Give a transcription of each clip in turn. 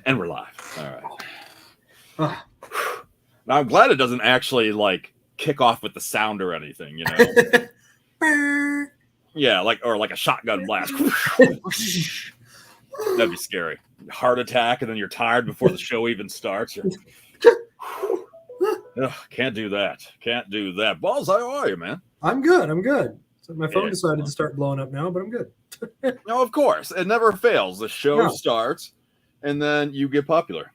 And we're live. All right. Oh. Now, I'm glad it doesn't actually like kick off with the sound or anything, you know? Yeah, like a shotgun blast. That'd be scary. Heart attack, and then you're tired before the show even starts. Ugh, can't do that. Can't do that. Ballz, how are you, man? I'm good. So my phone decided to start blowing up now, but I'm good. No, of course. It never fails. The show starts, and then you get popular.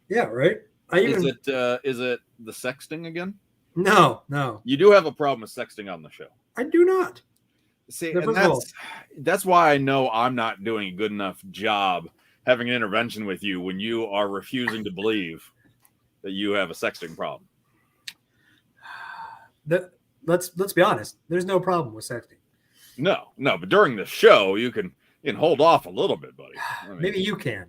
Yeah, right? Is it the sexting again? No. You do have a problem with sexting on the show. I do not. See, and that's why I know I'm not doing a good enough job having an intervention with you when you are refusing to believe that you have a sexting problem. Let's be honest. There's no problem with sexting. No, but during the show you can hold off a little bit, buddy. I mean, maybe you can.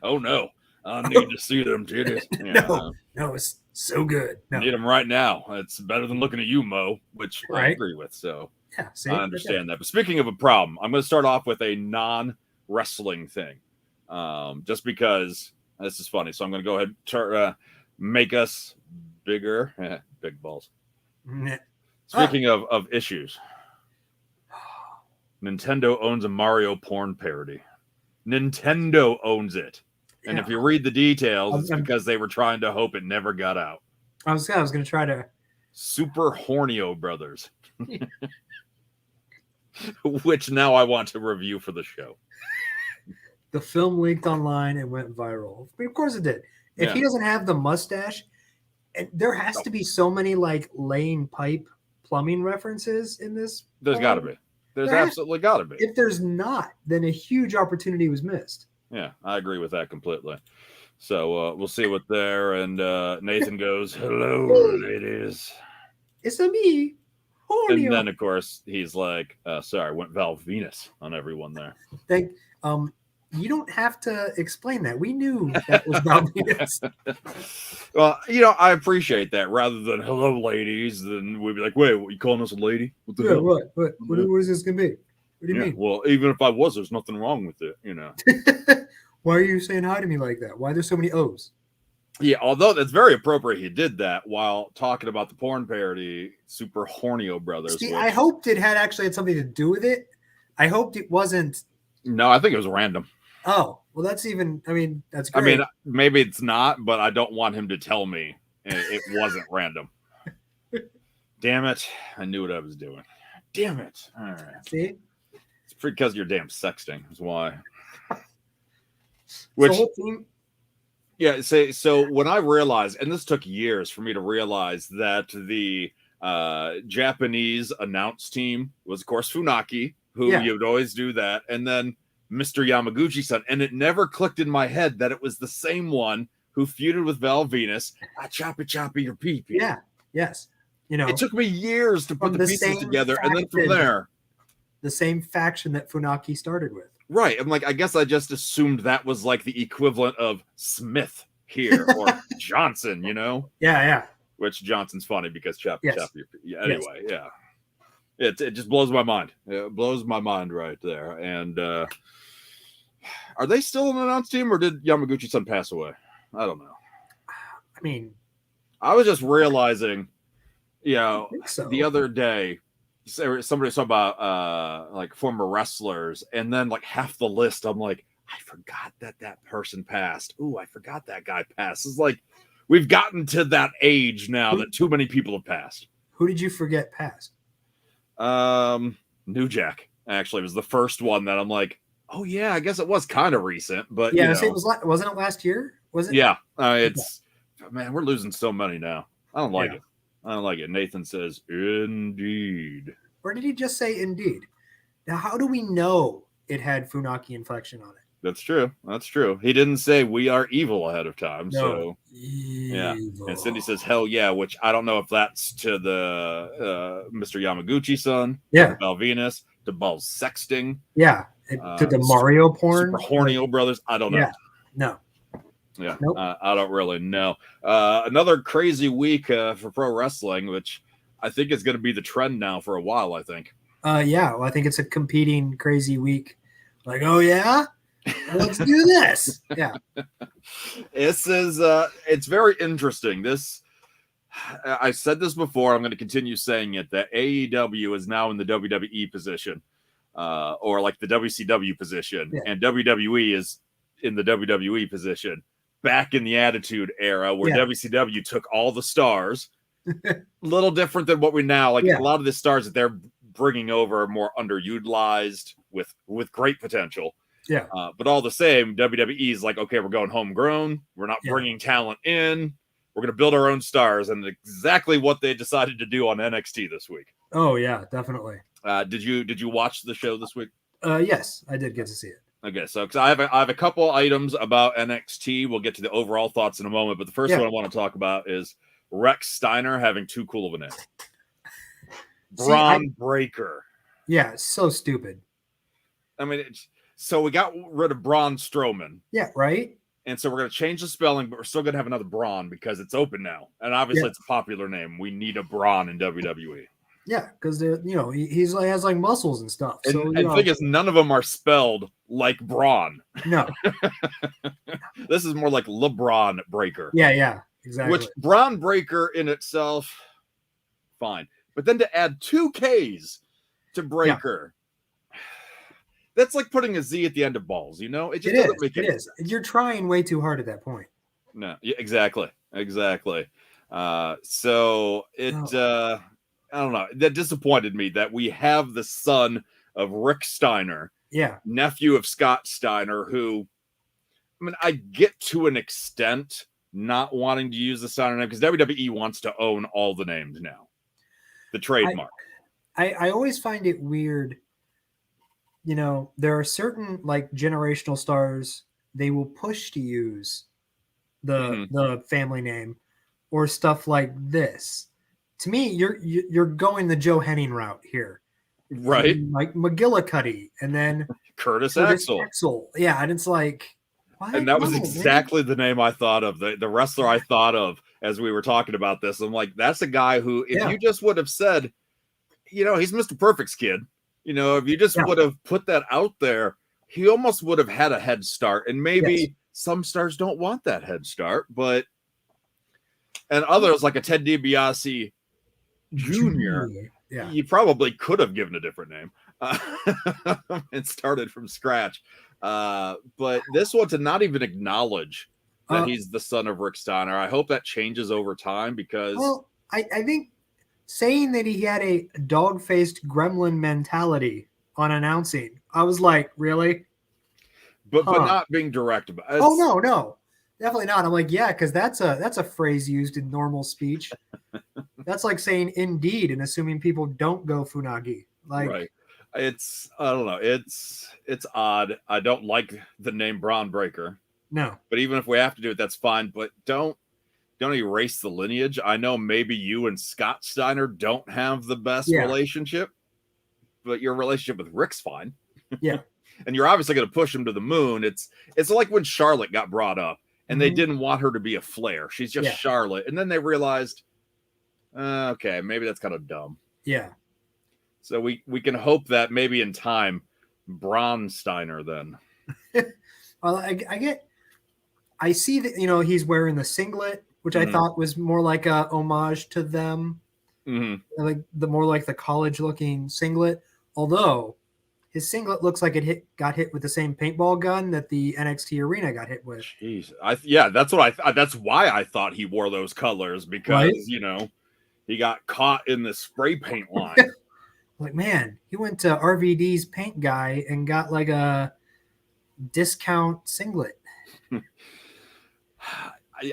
Oh no, I need to see them titties. Yeah, no, it's so good. No. I need them right now. It's better than looking at you, Mo, which I agree with. So yeah, see, I understand that. But speaking of a problem, I'm going to start off with a non-wrestling thing, just because this is funny. So I'm going to go ahead and make us bigger. Big balls. Speaking of issues, Nintendo owns a Mario porn parody. Nintendo owns it. And if you read the details, it's because they were trying to hope it never got out. I was going to try to... Super Hornio Brothers. Which now I want to review for the show. The film leaked online and went viral. I mean, of course it did. If he doesn't have the mustache, and there has to be so many like laying pipe plumbing references in this. There's got to be. There's absolutely got to be. If there's not, then a huge opportunity was missed. Yeah, I agree with that completely. So we'll see what there. And Nathan goes, "Hello, ladies. It's a me." Hornio. And then, of course, he's like, "Sorry, went Val Venus on everyone there." You don't have to explain that. We knew that was Val Venus. Well, I appreciate that. Rather than "Hello, ladies," then we'd be like, "Wait, what, you calling us a lady? What the hell? What is this gonna be? What do you mean?" Well, even if I was, there's nothing wrong with it, Why are you saying hi to me like that? Why are there so many O's? Yeah, although that's very appropriate, he did that while talking about the porn parody Super Hornio Brothers. See, I hoped it had something to do with it. I hoped it wasn't. No, I think it was random. Oh, well, that's great. I mean, maybe it's not, but I don't want him to tell me it wasn't random. Damn it. I knew what I was doing. Damn it. All right. See? It's because you're damn sexting is why. So when I realized, and this took years for me to realize that the Japanese announce team was, of course, Funaki, who you would always do that, and then Mr. Yamaguchi-san, and it never clicked in my head that it was the same one who feuded with Val Venus. Choppy, your pee. Yeah, yes. It took me years to put the pieces together, and then from there, the same faction that Funaki started with. Right. I'm like, I guess I just assumed that was like the equivalent of Smith here or Johnson, Yeah. Which Johnson's funny because choppy. Anyway, yeah. It just blows my mind. It blows my mind right there. And are they still an announce team, or did Yamaguchi-san pass away? I don't know. I mean, I was just realizing, the other day, somebody talked about like former wrestlers, and then like half the list, I'm like, I forgot that person passed. Ooh, I forgot that guy passed. It's like we've gotten to that age now that too many people have passed. Who did you forget passed? New Jack actually was the first one that I'm like, oh yeah, I guess it was kind of recent, but wasn't it last year? Was it? Yeah, man, we're losing so many now. I don't like it. I don't like it. Nathan says, "Indeed." Or did he just say "indeed"? Now, how do we know it had Funaki inflection on it? That's true. He didn't say "we are evil" ahead of time. No. So yeah. And Cindy says "hell yeah," which I don't know if that's to the Mr. Yamaguchi-san, Val Venus, to Ballz sexting, to the Mario porn, Super Hornio Brothers. I don't know. No. Yeah, nope. I don't really know. Another crazy week for pro wrestling, which I think is going to be the trend now for a while. I think. Well, I think it's a competing crazy week. Like, oh yeah, Let's do this. Yeah. This is it's very interesting. This I said this before, I'm going to continue saying it, that AEW is now in the WWE position, or like the WCW position, and WWE is in the WWE position back in the Attitude Era, where WCW took all the stars. Little different than what we now like. A lot of the stars that they're bringing over are more underutilized with great potential. But all the same, WWE is like, okay, we're going homegrown. We're not bringing talent in. We're going to build our own stars, and exactly what they decided to do on NXT this week. Oh yeah, definitely. Did you watch the show this week? Yes, I did get to see it. Okay, so because I have a couple items about NXT. We'll get to the overall thoughts in a moment, but the first one I want to talk about is Rex Steiner having too cool of a name. Bron Breakker. Yeah, so stupid. I mean, so we got rid of Braun Strowman. Yeah, right. And so we're going to change the spelling, but we're still going to have another Braun because it's open now. And obviously it's a popular name. We need a Braun in WWE. Yeah, because he has like muscles and stuff. So and the thing is, none of them are spelled like Braun. No. This is more like LeBron Breakker. Yeah, exactly. Which Bron Breakker in itself, fine. But then to add 2 Ks to Breakker, that's like putting a Z at the end of Ballz, you know? It just doesn't make any sense. You're trying way too hard at that point. No, yeah, exactly. So it, I don't know. That disappointed me that we have the son of Rick Steiner, nephew of Scott Steiner, who, I mean, I get to an extent not wanting to use the Steiner name because WWE wants to own all the names now, the trademark. I always find it weird. You know, there are certain like generational stars they will push to use the family name or stuff like this. To me, you're going the Joe Henning route here, right? Like McGillicuddy, and then Curtis Axel. Yeah, and it's like, and that was exactly the name I thought of. The wrestler I thought of as we were talking about this. I'm like, that's a guy who, if you just would have said, you know, he's Mr. Perfect's kid. You know, if you just would have put that out there, he almost would have had a head start. And maybe some stars don't want that head start, but and others like a Ted DiBiase Jr. You probably could have given a different name and started from scratch. But this one to not even acknowledge that he's the son of Rick Steiner, I hope that changes over time because I think saying that he had a dog-faced gremlin mentality on announcing, I was like, really? But not being direct about it. Oh no, definitely not. I'm like, yeah, because that's a phrase used in normal speech. That's like saying indeed and assuming people don't go Funagi. Like, right. I don't know. It's odd. I don't like the name Bron Breakker. No. But even if we have to do it, that's fine. But don't erase the lineage. I know maybe you and Scott Steiner don't have the best relationship, but your relationship with Rick's fine. Yeah. And you're obviously going to push him to the moon. It's like when Charlotte got brought up and they didn't want her to be a Flair. She's just Charlotte. And then they realized, okay, maybe that's kind of dumb. Yeah. So we can hope that maybe in time, Bron Steiner then. Well, I see that, you know, he's wearing the singlet, which I thought was more like a homage to them. Like the college looking singlet. Although his singlet looks like it got hit with the same paintball gun that the NXT arena got hit with. Jeez. That's why I thought he wore those colors because, you know, he got caught in the spray paint line. Like, man, he went to RVD's paint guy and got like a discount singlet.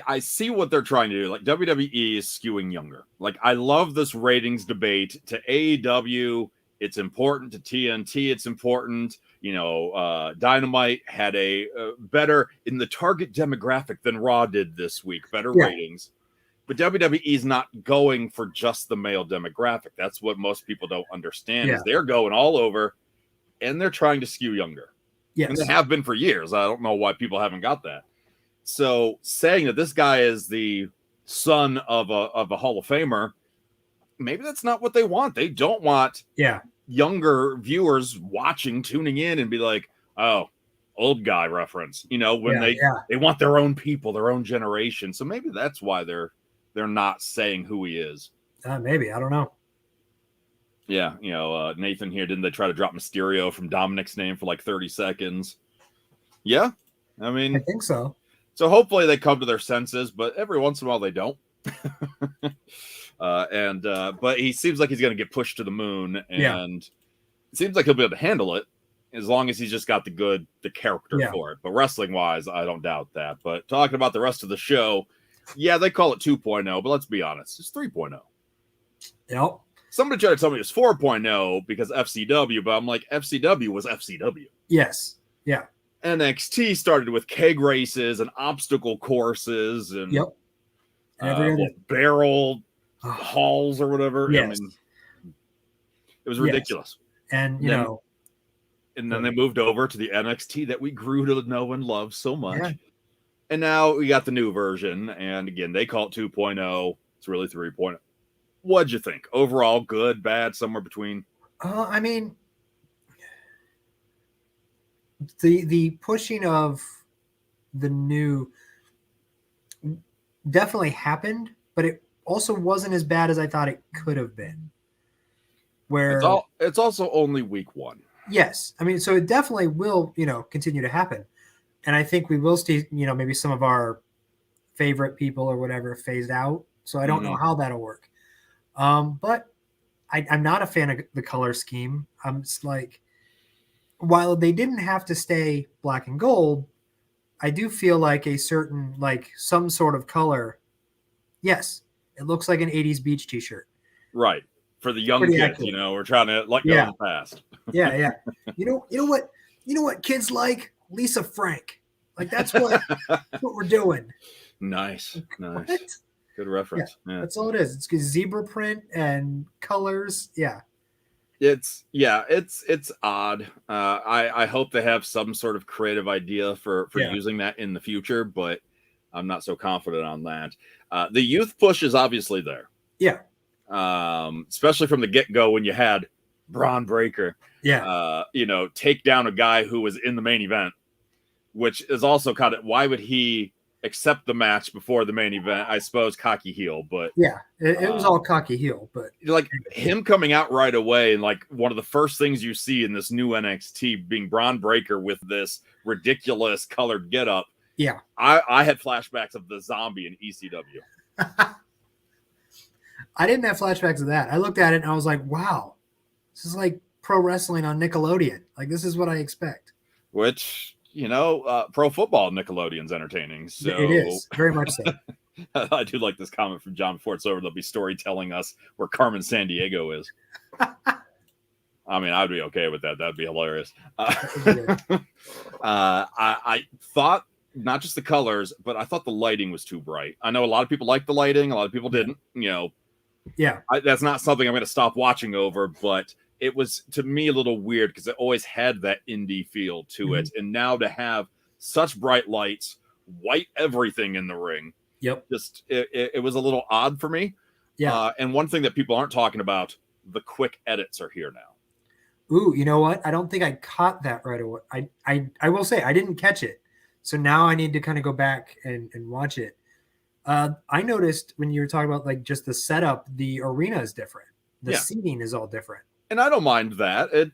I see what they're trying to do. Like WWE is skewing younger. Like I love this ratings debate. To AEW, it's important. To TNT, it's important. You know, Dynamite had a better in the target demographic than Raw did this week. Better ratings. But WWE is not going for just the male demographic. That's what most people don't understand. Is they're going all over, and they're trying to skew younger. Yes, and they have been for years. I don't know why people haven't got that. So saying that this guy is the son of a Hall of Famer, maybe that's not what they want. They don't want younger viewers tuning in and be like, oh, old guy reference, when they want their own people, their own generation. So maybe that's why they're not saying who he is. Maybe, I don't know. Yeah, Nathan here, didn't they try to drop Mysterio from Dominic's name for like 30 seconds? Yeah, I mean, I think so. So hopefully they come to their senses, but every once in a while they don't. But he seems like he's going to get pushed to the moon, and it seems like he'll be able to handle it as long as he's just got the character for it. But wrestling wise, I don't doubt that. But talking about the rest of the show, they call it 2.0, but let's be honest, it's 3.0. Yep. Somebody tried to tell me it's 4.0 because FCW, but I'm like, FCW was FCW. Yes. Yeah. NXT started with keg races and obstacle courses and barrel halls or whatever. Yes. I mean, it was ridiculous. And and then they moved over to the NXT that we grew to know and love so much. Yeah. And now we got the new version. And again, they call it 2.0. It's really 3.0. What'd you think? Overall, good, bad, somewhere between? I mean, the pushing of the new definitely happened, but it also wasn't as bad as I thought it could have been. Where it's also only week 1. Yes. I mean, so it definitely will, continue to happen. And I think we will see, maybe some of our favorite people or whatever phased out. So I don't know how that'll work. But I'm not a fan of the color scheme. I'm just like, while they didn't have to stay black and gold, I do feel like a certain, like some sort of color. Yes. It looks like an 80s beach t-shirt. Right. For the young kids, accurate. We're trying to let go of the past. Yeah. You know what kids like? Lisa Frank. Like that's what we're doing. Nice. What? Good reference. Yeah. That's all it is. It's zebra print and colors. Yeah. It's odd. I hope they have some sort of creative idea for using that in the future, but I'm not so confident on that. The youth push is obviously there. Yeah. Especially from the get-go when you had Bron Breakker. Yeah. Take down a guy who was in the main event, which is also kind of, why would he accept the match before the main event? I suppose cocky heel, but it was all cocky heel, but like him coming out right away and like one of the first things you see in this new NXT being Bron Breakker with this ridiculous colored getup. Yeah. I had flashbacks of the zombie in ECW. I didn't have flashbacks of that. I looked at it and I was like, wow, this is like pro wrestling on Nickelodeon. Like, this is what I expect. Which, pro football Nickelodeon's entertaining. So it is very much so. I do like this comment from John before it's over. They'll be storytelling us where Carmen Sandiego is. I mean, I'd be okay with that. That'd be hilarious. I thought not just the colors, but I thought the lighting was too bright. I know a lot of people liked the lighting. A lot of people didn't, Yeah. That's not something I'm going to stop watching over, but it was, to me, a little weird because it always had that indie feel to it. And now to have such bright lights, white everything in the ring. Yep. Just, it was a little odd for me. Yeah. And one thing that people aren't talking about, the quick edits are here now. Ooh, you know what? I don't think I caught that right away. I will say I didn't catch it. So now I need to kind of go back and watch it. I noticed when you were talking about like just the setup, the arena is different. The seating is all different. And I don't mind that. It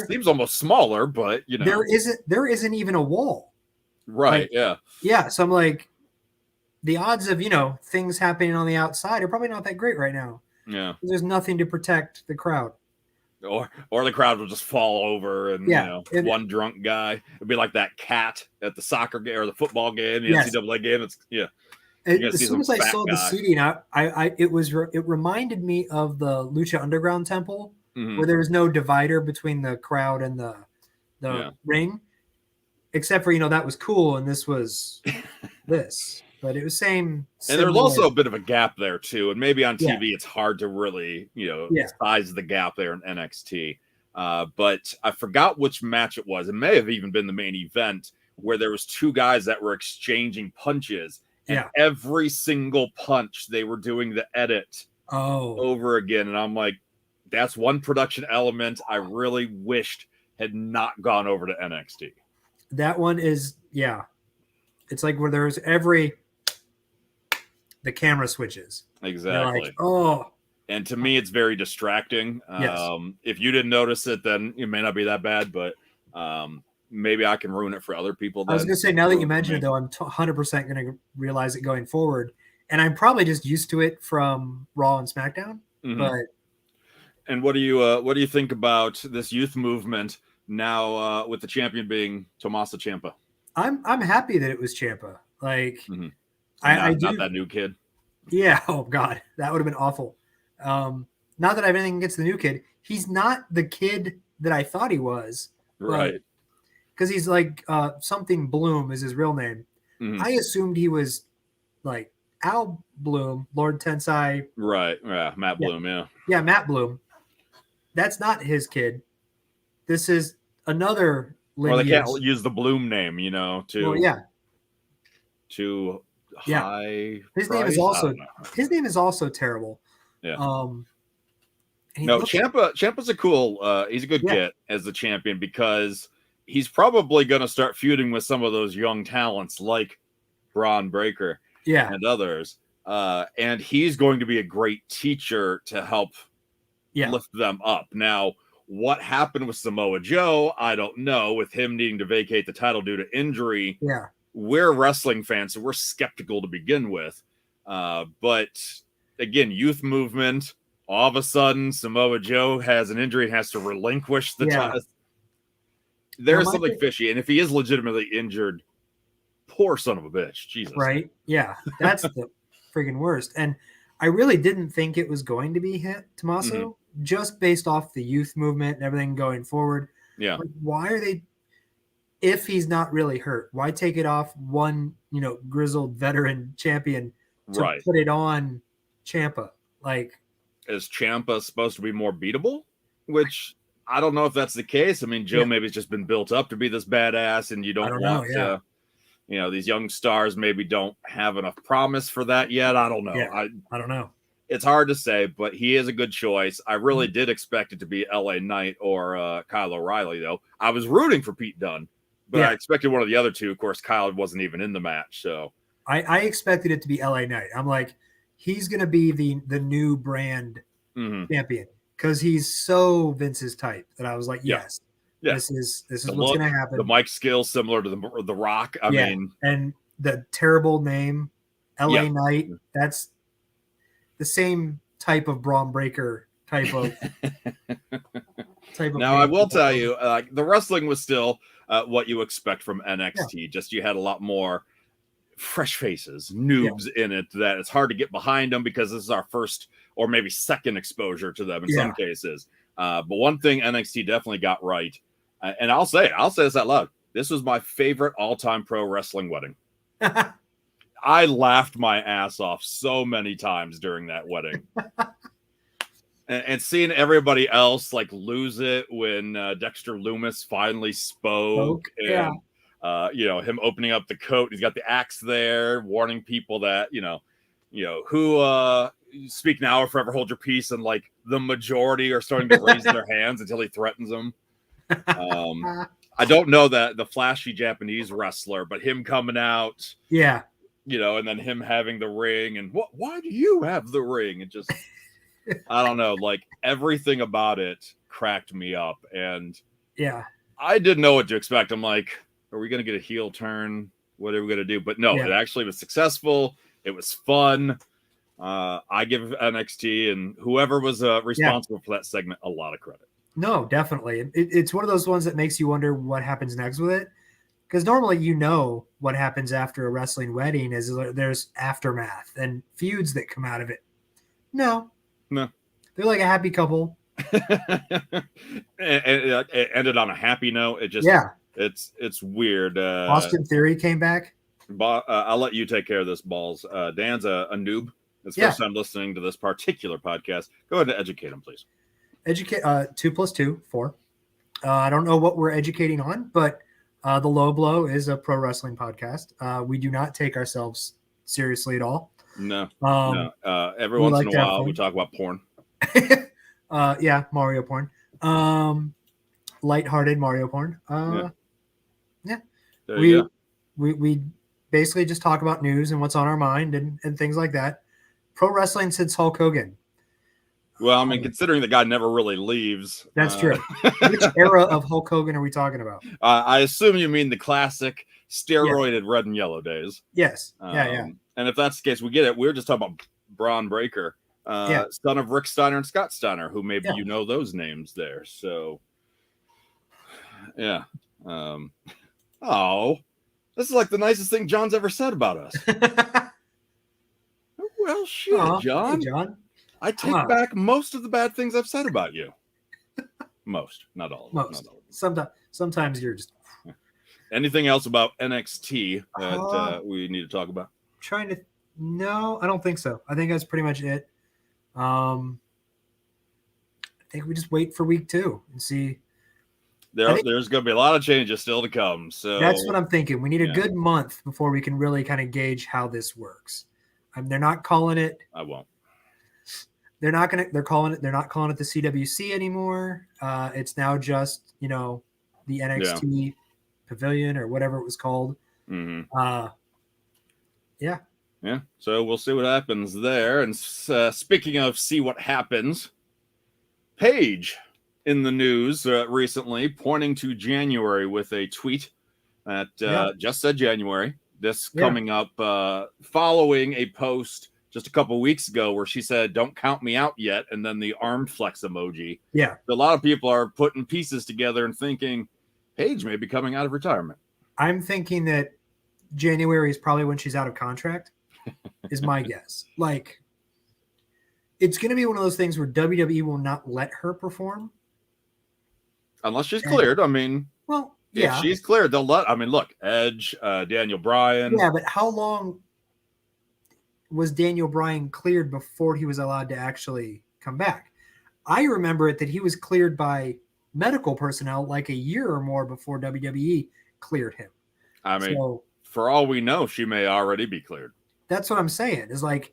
seems almost smaller, but there isn't even a wall. Right. Like, yeah. Yeah. So I'm like, the odds of, things happening on the outside are probably not that great right now. Yeah. There's nothing to protect the crowd. Or the crowd will just fall over and one drunk guy. It'd be like that cat at the soccer game or the football game, the NCAA game. As soon as I saw the seating, it reminded me of the Lucha Underground Temple, where there was no divider between the crowd and the ring, except for that was cool, and this was this. But it was same. And there was also a bit of a gap there too. And maybe on TV it's hard to really, size the gap there in NXT. But I forgot which match it was. It may have even been the main event where there was two guys that were exchanging punches. And every single punch they were doing the edit over again. And I'm like, that's one production element I really wished had not gone over to NXT. That one is, it's like where there's the camera switches. Exactly. Like, oh. And to me, it's very distracting. Yes. If you didn't notice it, then it may not be that bad, but maybe I can ruin it for other people. Then. I was going to say, now that you mention it, though, I'm 100% going to realize it going forward. And I'm probably just used to it from Raw and SmackDown. Mm-hmm. But and what do you think about this youth movement now with the champion being Tommaso Ciampa? I'm happy that it was Ciampa. Like, mm-hmm. I not that new kid. Yeah. Oh God, that would have been awful. Not that I have anything against the new kid. He's not the kid that I thought he was. Right. Because he's like something Bloom is his real name. Mm-hmm. I assumed he was like Al Bloom, Lord Tensai. Right. Yeah. Matt Bloom. Yeah. Yeah. Matt Bloom. That's not his kid. This is another lineage. Well, they can't use the Bloom name, to high. His price? His name is also terrible. Yeah. Ciampa's a cool. He's a good get as the champion because he's probably going to start feuding with some of those young talents like Bron Breakker, and others. And he's going to be a great teacher to help lift them up. Now, what happened with Samoa Joe, I don't know, with him needing to vacate the title due to injury. Yeah. We're wrestling fans, so we're skeptical to begin with. But again, youth movement, all of a sudden, Samoa Joe has an injury and has to relinquish the title. There's something fishy. And if he is legitimately injured, poor son of a bitch. Jesus. Right? Yeah. That's the friggin' worst. And I really didn't think it was going to be Tommaso, just based off the youth movement and everything going forward. Yeah. Like, why are they, if he's not really hurt, why take it off one, grizzled veteran champion to put it on Ciampa? Like, is Ciampa supposed to be more beatable? Which I don't know if that's the case. I mean, Joe maybe has just been built up to be this badass, and you don't want to, these young stars maybe don't have enough promise for that yet. I don't know. Yeah, I don't know. It's hard to say, but he is a good choice. I really did expect it to be LA Knight or Kyle O'Reilly, though. I was rooting for Pete Dunne, but I expected one of the other two. Of course, Kyle wasn't even in the match, so I expected it to be LA Knight. I'm like, he's going to be the new brand champion because he's so Vince's type that I was like, yes, this is what's going to happen. The mic skills similar to the Rock. I mean, and the terrible name, LA Knight. That's the same type of Bron Breakker type of. Now I will tell you, the wrestling was still what you expect from NXT. Yeah. Just you had a lot more fresh faces, noobs in it that it's hard to get behind them because this is our first or maybe second exposure to them in some cases. But one thing NXT definitely got right, and I'll say this out loud. This was my favorite all-time pro wrestling wedding. I laughed my ass off so many times during that wedding. and seeing everybody else like lose it when Dexter Lumis finally spoke. And him opening up the coat, he's got the axe there, warning people that who speak now or forever hold your peace, and like the majority are starting to raise their hands until he threatens them. I don't know that the flashy Japanese wrestler, but him coming out, and then him having the ring, and why do you have the ring? It just, I don't know, like everything about it cracked me up, and I didn't know what to expect. I'm like, are we going to get a heel turn? What are we going to do? But no, it actually was successful. It was fun. I give NXT and whoever was responsible for that segment a lot of credit. No, definitely. It's one of those ones that makes you wonder what happens next with it. Because normally what happens after a wrestling wedding is there's aftermath and feuds that come out of it. No. They're like a happy couple. and it ended on a happy note. It just it's weird. Austin Theory came back. I'll let you take care of this, Ballz. Dan's a noob. It's first time listening to this particular podcast. Go ahead and educate him, please. 2 + 2, 4. I don't know what we're educating on, but the Low Blow is a pro wrestling podcast. We do not take ourselves seriously at all. No. Every once in a while, we talk about porn. Mario porn. Lighthearted Mario porn. There you go. We basically just talk about news and what's on our mind and things like that. Pro wrestling since Hulk Hogan. Well, I mean, considering the guy never really leaves. That's true. Which era of Hulk Hogan are we talking about? I assume you mean the classic steroided red and yellow days. Yes. Yeah. And if that's the case, we get it. We're just talking about Bron Breakker, son of Rick Steiner and Scott Steiner, who maybe you know those names there. So, yeah. Oh, this is like the nicest thing John's ever said about us. Well, shit, John. Hey, John. I take back most of the bad things I've said about you. Most, not all. Most. Sometimes you're just. Anything else about NXT that we need to talk about? No, I don't think so. I think that's pretty much it. I think we just wait for week 2 and see. There's going to be a lot of changes still to come. So that's what I'm thinking. We need a good month before we can really kind of gauge how this works. They're not calling it. I won't. They're not calling it the CWC anymore. It's now just, the NXT Pavilion or whatever it was called. Mm-hmm. Yeah. So we'll see what happens there. And speaking of see what happens, Paige in the news recently, pointing to January with a tweet that just said January. This coming up following a post just a couple weeks ago where she said, "Don't count me out yet," and then the arm flex emoji. Yeah. A lot of people are putting pieces together and thinking Paige may be coming out of retirement. I'm thinking that January is probably when she's out of contract, is my guess. Like, it's going to be one of those things where WWE will not let her perform. Unless she's cleared. I mean, well, yeah. If she's cleared, they'll let. I mean, look, Edge, Daniel Bryan. Yeah, but how long was Daniel Bryan cleared before he was allowed to actually come back? I remember it that he was cleared by medical personnel like a year or more before WWE cleared him. I mean, for all we know, she may already be cleared. That's what I'm saying. Is like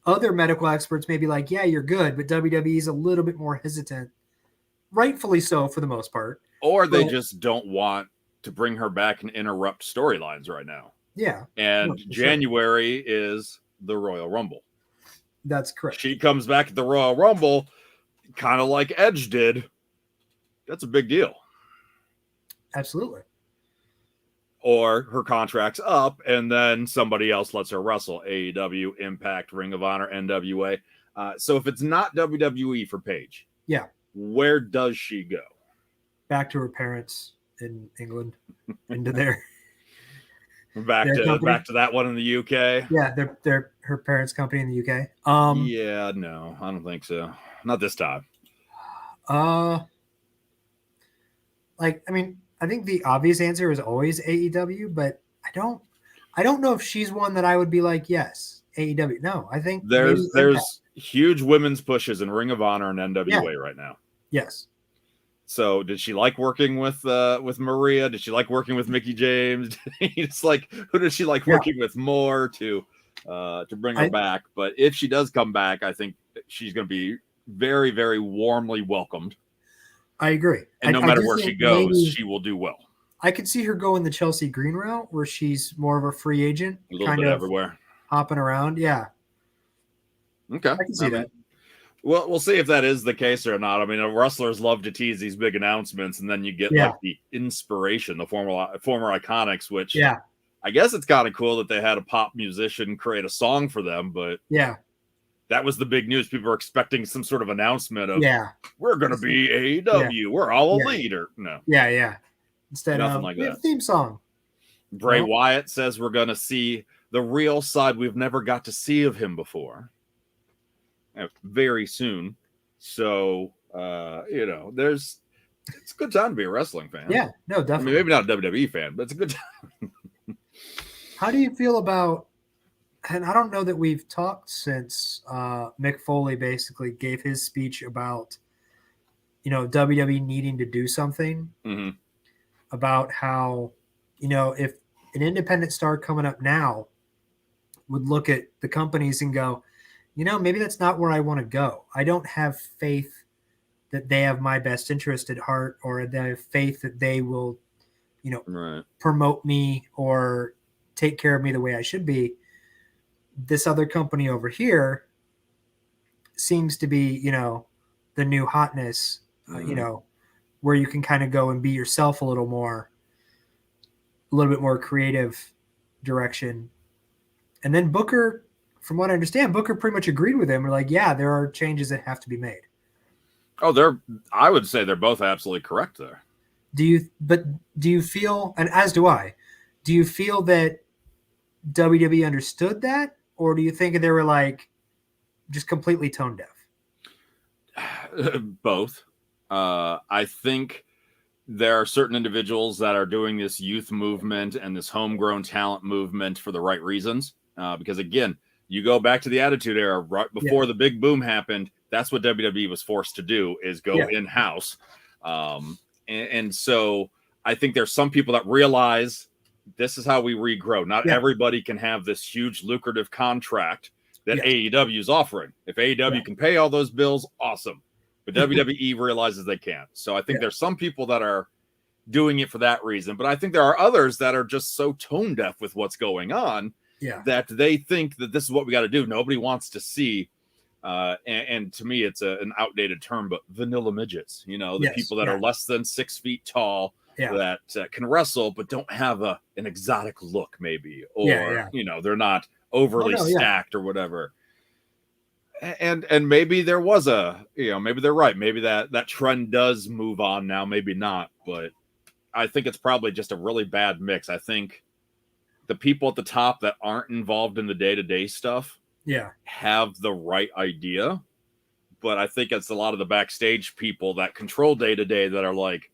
other medical experts may be like, yeah, you're good, but WWE is a little bit more hesitant, rightfully so for the most part. Or they just don't want to bring her back and interrupt storylines right now. Yeah. And January is the Royal Rumble. That's correct. She comes back at the Royal Rumble, kind of like Edge did. That's a big deal. Absolutely. Or her contract's up, and then somebody else lets her wrestle. AEW, Impact, Ring of Honor, NWA. So if it's not WWE for Paige, where does she go? Back to her parents in England, into their back to that one in the UK. Yeah, they're her parents' company in the UK. Yeah, no, I don't think so. Not this time. I think the obvious answer is always AEW, but I don't know if she's one that I would be like, yes, AEW. No, I think there's huge women's pushes in Ring of Honor and NWA right now. Yes. So did she like working with Maria? Did she like working with Mickie James? It's like, who does she like working with more to bring her back? But if she does come back, I think she's going to be very, very warmly welcomed. I agree. And no matter where she goes, she will do well. I could see her going the Chelsea Green route where she's more of a free agent. A little bit everywhere. Hopping around. Yeah. Okay. I can see that. Well, we'll see if that is the case or not. I mean, wrestlers love to tease these big announcements, and then you get like the inspiration, the former Iconics, which I guess it's kind of cool that they had a pop musician create a song for them, but that was the big news. People were expecting some sort of announcement of we're going to be AEW. We're all a leader. No. Yeah. Instead nothing of like that. Theme song. Bray Wyatt says we're going to see the real side we've never got to see of him before. Very soon. So, it's a good time to be a wrestling fan. Yeah, no, definitely. I mean, maybe not a WWE fan, but it's a good time. How do you feel about, and I don't know that we've talked since Mick Foley basically gave his speech about, WWE needing to do something about how, if an independent star coming up now would look at the companies and go, maybe that's not where I want to go. I don't have faith that they have my best interest at heart, or they have faith that they will right. promote me or take care of me the way I should be. This other company over here seems to be, the new hotness, where you can kind of go and be yourself a little bit more creative direction. And then Booker, from what I understand, Booker pretty much agreed with him. We're like, yeah, there are changes that have to be made. Oh, I would say they're both absolutely correct there. Do you feel, and as do I, do you feel that WWE understood that, or do you think they were like just completely tone deaf? Both. I think there are certain individuals that are doing this youth movement and this homegrown talent movement for the right reasons. Because again, you go back to the Attitude Era, right before the big boom happened. That's what WWE was forced to do, is go in-house. And so I think there's some people that realize this is how we regrow. Not everybody can have this huge lucrative contract that AEW is offering. If AEW can pay all those bills, awesome. But WWE realizes they can't. So I think there's some people that are doing it for that reason. But I think there are others that are just so tone deaf with what's going on that they think that this is what we got to do. Nobody wants to see. And to me, it's an outdated term, but vanilla midgets, the people that are less than 6 feet tall that can wrestle, but don't have an exotic look maybe, or, they're not overly stacked or whatever. And maybe there was maybe they're right. Maybe that trend does move on now, maybe not, but I think it's probably just a really bad mix. I think the people at the top that aren't involved in the day-to-day stuff have the right idea, but I think it's a lot of the backstage people that control day-to-day that are like,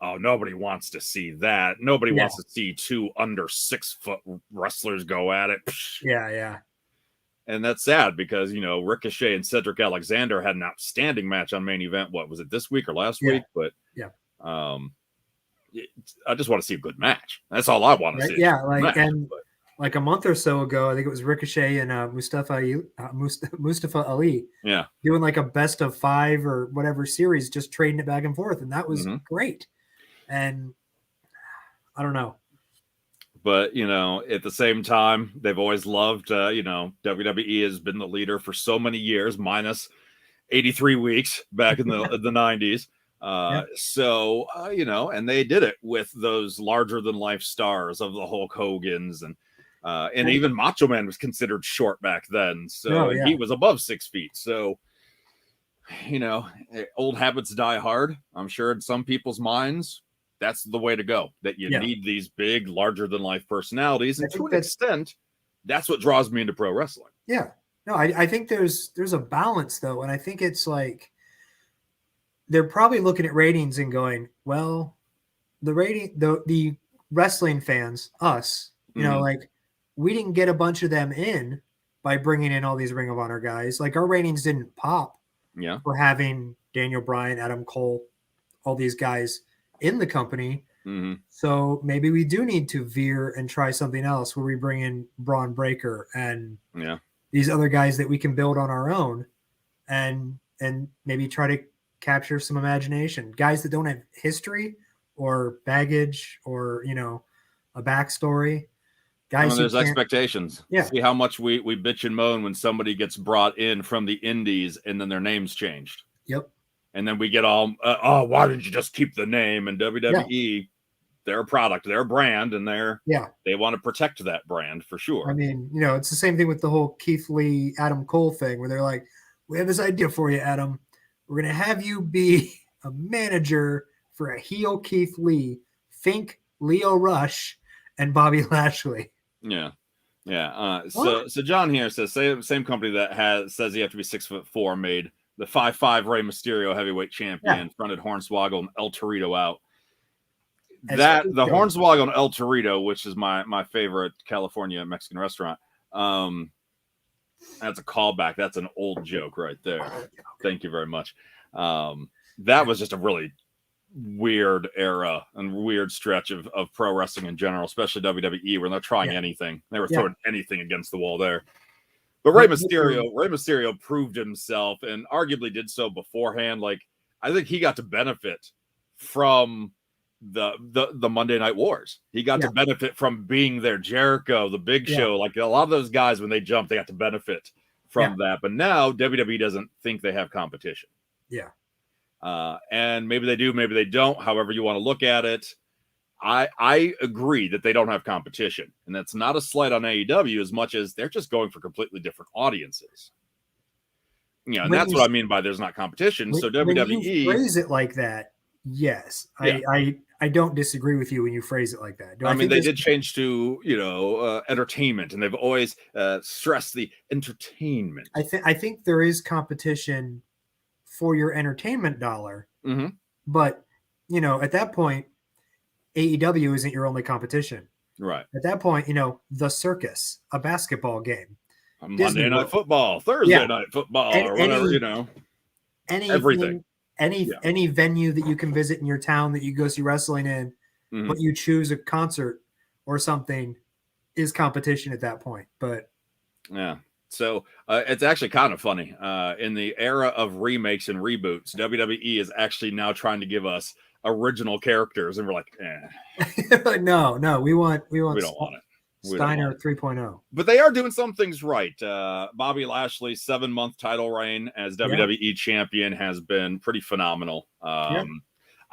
oh, nobody wants to see that. Nobody wants to see 2 under 6 foot wrestlers go at it. Yeah. And that's sad because, Ricochet and Cedric Alexander had an outstanding match on Main Event. What was it, this week or last week? But I just want to see a good match. That's all I want to see. Yeah, like a month or so ago, I think it was Ricochet and Mustafa Ali. Yeah, doing like a best of 5 or whatever series, just trading it back and forth, and that was great. And I don't know. But, at the same time, they've always loved, WWE has been the leader for so many years, minus 83 weeks back in the 90s. So, and they did it with those larger than life stars of the Hulk Hogan's and even Macho Man was considered short back then. So he was above 6 feet. So, old habits die hard. I'm sure in some people's minds, that's the way to go, that you need these big, larger than life personalities. And to an extent, that's what draws me into pro wrestling. Yeah. No, I think there's a balance though. And I think it's like, they're probably looking at ratings and going, well, the wrestling fans, us, like we didn't get a bunch of them in by bringing in all these Ring of Honor guys. Like our ratings didn't pop for having Daniel Bryan, Adam Cole, all these guys in the company. So maybe we do need to veer and try something else where we bring in Braun Breaker and these other guys that we can build on our own and maybe try to capture some imagination. Guys that don't have history or baggage or, a backstory. Guys, there's expectations. See how much we bitch and moan when somebody gets brought in from the indies and then their name's changed. Yep. And then we get all, why didn't you just keep the name? And WWE, they're a product, they're a brand, and they want to protect that brand for sure. I mean, it's the same thing with the whole Keith Lee, Adam Cole thing, where they're like, we have this idea for you, Adam. We're going to have you be a manager for a heel Keith Lee. Think Leo Rush and Bobby Lashley. Yeah. So John here says, same company that says you have to be 6'4" made the 5'5" Rey Mysterio heavyweight champion, fronted Hornswoggle and El Torito out. The Hornswoggle and El Torito, which is my favorite California Mexican restaurant. That's a callback. That's an old joke right there. Thank you very much. That was just a really weird era and weird stretch of pro wrestling in general, especially WWE, where they're trying anything. They were throwing anything against the wall there. But Rey Mysterio proved himself and arguably did so beforehand. Like, I think he got to benefit from the Monday Night Wars. He got to benefit from being there. Jericho, the Big Show, like a lot of those guys, when they jump, they got to benefit from that. But now WWE doesn't think they have competition. Yeah. And maybe they do, maybe they don't. However you want to look at it, I agree that they don't have competition, and that's not a slight on AEW as much as they're just going for completely different audiences. You know, and that's what I mean by there's not competition. So WWE, when you phrase it like that, yes, I don't disagree with you when you phrase it like that. I mean, they did change to entertainment, and they've always stressed the entertainment. I think there is competition for your entertainment dollar, but at that point, AEW isn't your only competition. Right. At that point, the circus, a basketball game, Monday Night Football, Thursday Night Football, or whatever, everything. Any venue that you can visit in your town that you go see wrestling in, but you choose a concert or something is competition at that point. But yeah. So it's actually kind of funny. In the era of remakes and reboots, WWE is actually now trying to give us original characters, and we're like, no, we don't want it. Steiner 3.0. But they are doing some things right. Bobby Lashley's 7-month title reign as WWE champion has been pretty phenomenal. I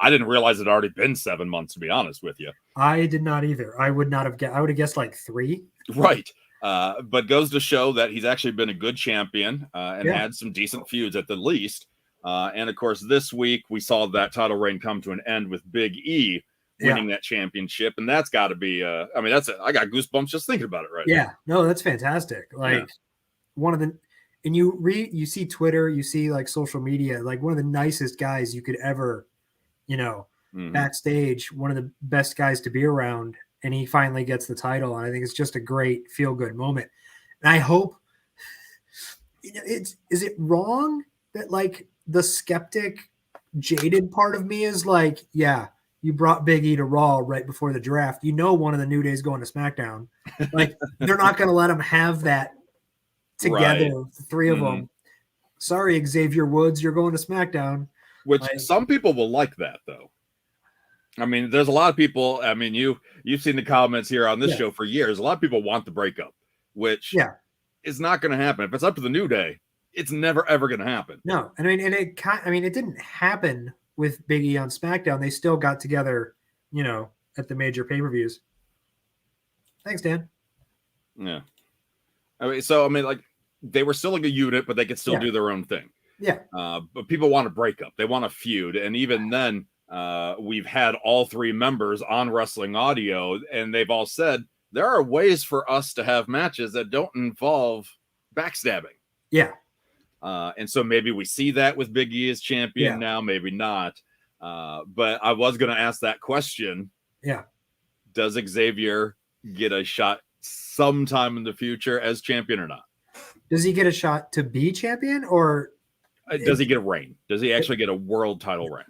didn't realize it had already been 7 months, to be honest with you. I did not either. I would not have guessed. I would have guessed like 3. Right. But goes to show that he's actually been a good champion and had some decent feuds at the least. And of course, this week we saw that title reign come to an end with Big E winning that championship, and that's got to be. I got goosebumps just thinking about it right now. Yeah, no, that's fantastic. Like one of the, and you see Twitter, you see like social media, like one of the nicest guys you could ever, backstage, one of the best guys to be around, and he finally gets the title, and I think it's just a great feel good moment. And I hope is it wrong that like the skeptic, jaded part of me is like, yeah, you brought Big E to Raw right before the draft. One of the New Day's going to SmackDown. Like, they're not going to let them have that together, the three of them. Sorry, Xavier Woods, you're going to SmackDown. Which some people will like that, though. I mean, there's a lot of people. I mean, you've seen the comments here on this show for years. A lot of people want the breakup, which is not going to happen. If it's up to the New Day, it's never ever going to happen. No, I mean, it didn't happen with Big E on SmackDown. They still got together, at the major pay-per-views. Thanks, Dan. Yeah. Like they were still like a unit, but they could still do their own thing. Yeah. But people want to break up. They want to feud. And even then, we've had all 3 members on Wrestling Audio, and they've all said there are ways for us to have matches that don't involve backstabbing. Yeah. And so maybe we see that with Big E as champion now, maybe not. But I was going to ask that question. Yeah. Does Xavier get a shot sometime in the future as champion or not? Does he get a shot to be champion, or does he get a reign? Does he actually get a world title reign?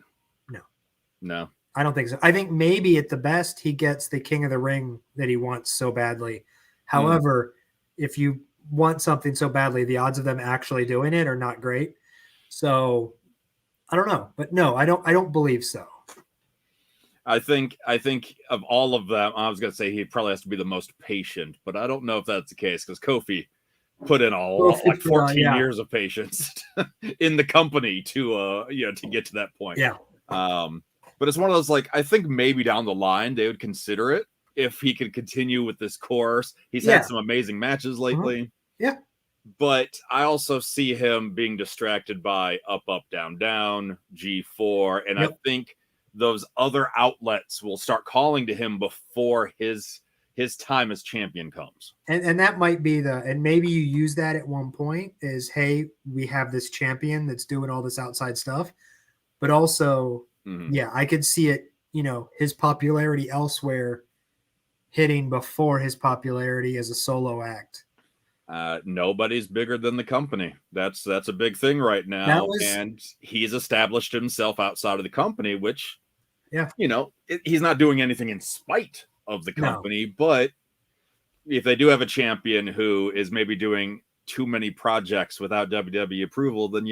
No. I don't think so. I think maybe at the best he gets the King of the Ring that he wants so badly. However, if you want something so badly, the odds of them actually doing it are not great. So I don't know, but no, I don't believe so. I think of all of them, I was going to say he probably has to be the most patient, but I don't know if that's the case because Kofi put in like 14 years of patience in the company to get to that point. Yeah. But it's one of those, like, I think maybe down the line they would consider it if he could continue with this course. He's had some amazing matches lately. Yeah. But I also see him being distracted by up, down, down, G4. And I think those other outlets will start calling to him before his time as champion comes. And that might be and maybe you use that at one point is, hey, we have this champion that's doing all this outside stuff. But also, I could see it, his popularity elsewhere hitting before his popularity as a solo act. Nobody's bigger than the company. That's a big thing right now. And he's established himself outside of the company, which, he's not doing anything in spite of the company. No. But if they do have a champion who is maybe doing too many projects without WWE approval, then